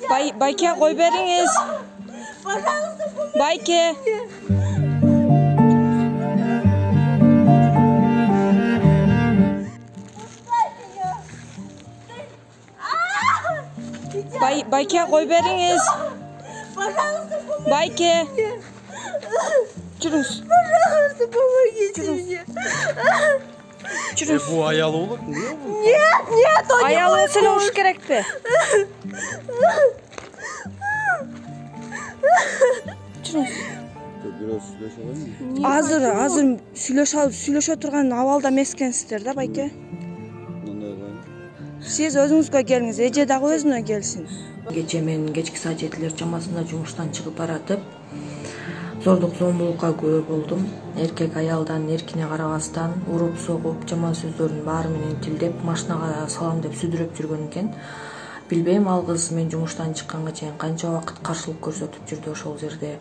Bayke koy beriniz. Bayke. Bayke koy beriniz. Bayke. Çürüz. Çürüz. Bu ayalı olur mu? Niye bu? Niye? Ayalı olsa oluş gerekti. Çürüz. Biraz süleş alayım mı? Hazır süleş oturgan avalda meskensizler da Bayke. Siz özünüzgө geliniz, eje dagы özüne gelsin. Gece men kechki saat 7'ler çamasında жумуштан чыгып баратып, зордук зомбулукка күбө болдум. Эркек аялдан эркине карабастан уруп согуп, жаман сөздөрдүн баары менен тилдеп, машинага салам деп сүдүрөп жүргөн экен. Билбейм, ал кыз мен жумуштан чыкканга чейин канча убакыт каршылык көрсөтүп жүрдү ошол жерде.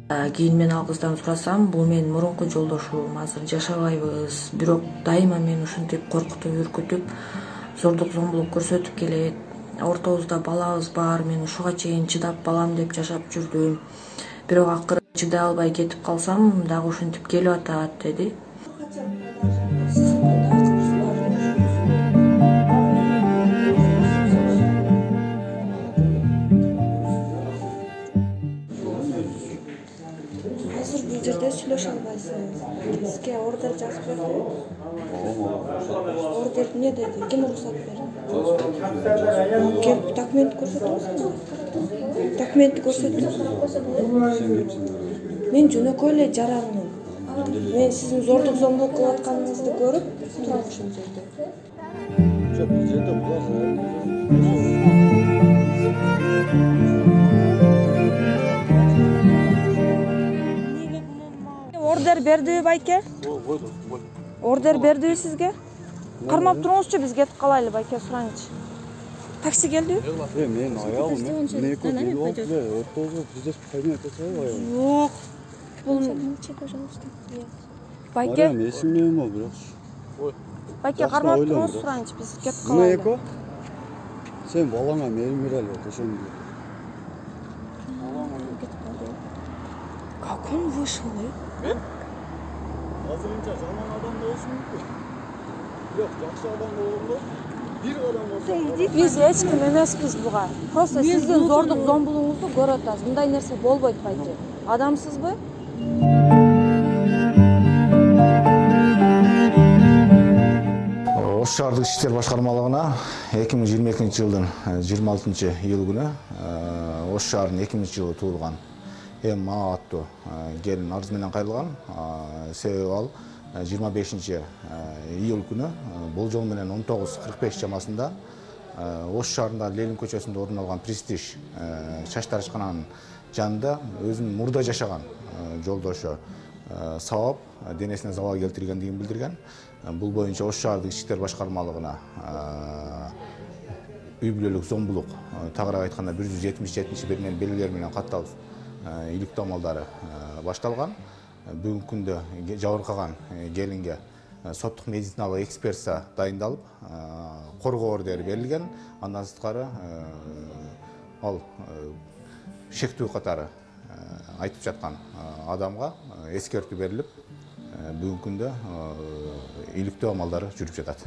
Кийин мен ал кыздан сурасам, бул менин мурунку жолдошум, азыр жашабайбыз, бирок дайыма мени ушинтип коркутуп, үркүтүп, зордук зомбулук көрсөтүп келет. Ортобузда балабыз бар, мен ушуга чейин чыдап балам деп жашап жүрдүм. Бирок акыры чыдай албай кетип калсам, дагы ушинтип келип атат, деди. Hazır bu жерде сүйлөшө албайсыз. Сизге ордер жазып берди. Ордер не dedi? Kim уруксат берди? Келип документ көрсөтөсүз. Документти көрсөтүңүз. Мен жөнөкөй эле жаранмын. Мен сиздин зордук зомбулук кылып атканыңызды көрүп турам ушул жерде. Çok güzel de bu. Ордер берди Байке? Ордер берди сизге? Кармап туруңузчу, биз кетип калайлы Байке, сураңычы. Такси келди? Men ayağım ne koydu oldu ve ortalığı bize kaynağı tasavvur ayağım. Yok. Бул Байке. Ayağım esimliyim o biraz. Байке кармап туруңуз, сураңычы, биз кетип Ne калайлы. eko? Sen balana merim mirali отошон. Как он вышел? Ben hazırınca zaman adam da olsun mu? Yok, жақсы адам болғанда bir adam olsa. Биз эч ким эмеспиз буга. Просто сиздин зордук зомбулугуңузду көрүп атабыз. Мындай нерсе болбойт Байке. Адамсызбы? Ош шаардык иштер башкармалыгына 2022-жылдын 26-июл күнү Ош шаарынын 2000-жылы туулган Эмма аттуу келин арыз менен кайрылган. Себеби ал 25-июл күнү болжол менен 19:45 чамасында Ош шаарында Ленин көчөсүндө орун алган Престиж чач тарышкананын жанында өзүнүн мурда жашаган жолдошу сабап денесине забал келтиргендигин билдирген. Бул боюнча Ош шаардык иштер башкармалыгына үй бүлөлүк зомбулук, тагыраак айтканда 177-бир менен белгилер менен катталып иликтөө амалдары башталган. Бүгүнкү күндө жабыркаган келинге соттук медициналык экспертиза дайындалып, коргоо ордери берилген. Андан сырткары ал шектүү катары айтып жаткан адамга эскертүү берилип, бүгүнкү күндө иликтөө амалдары жүрүп жатат.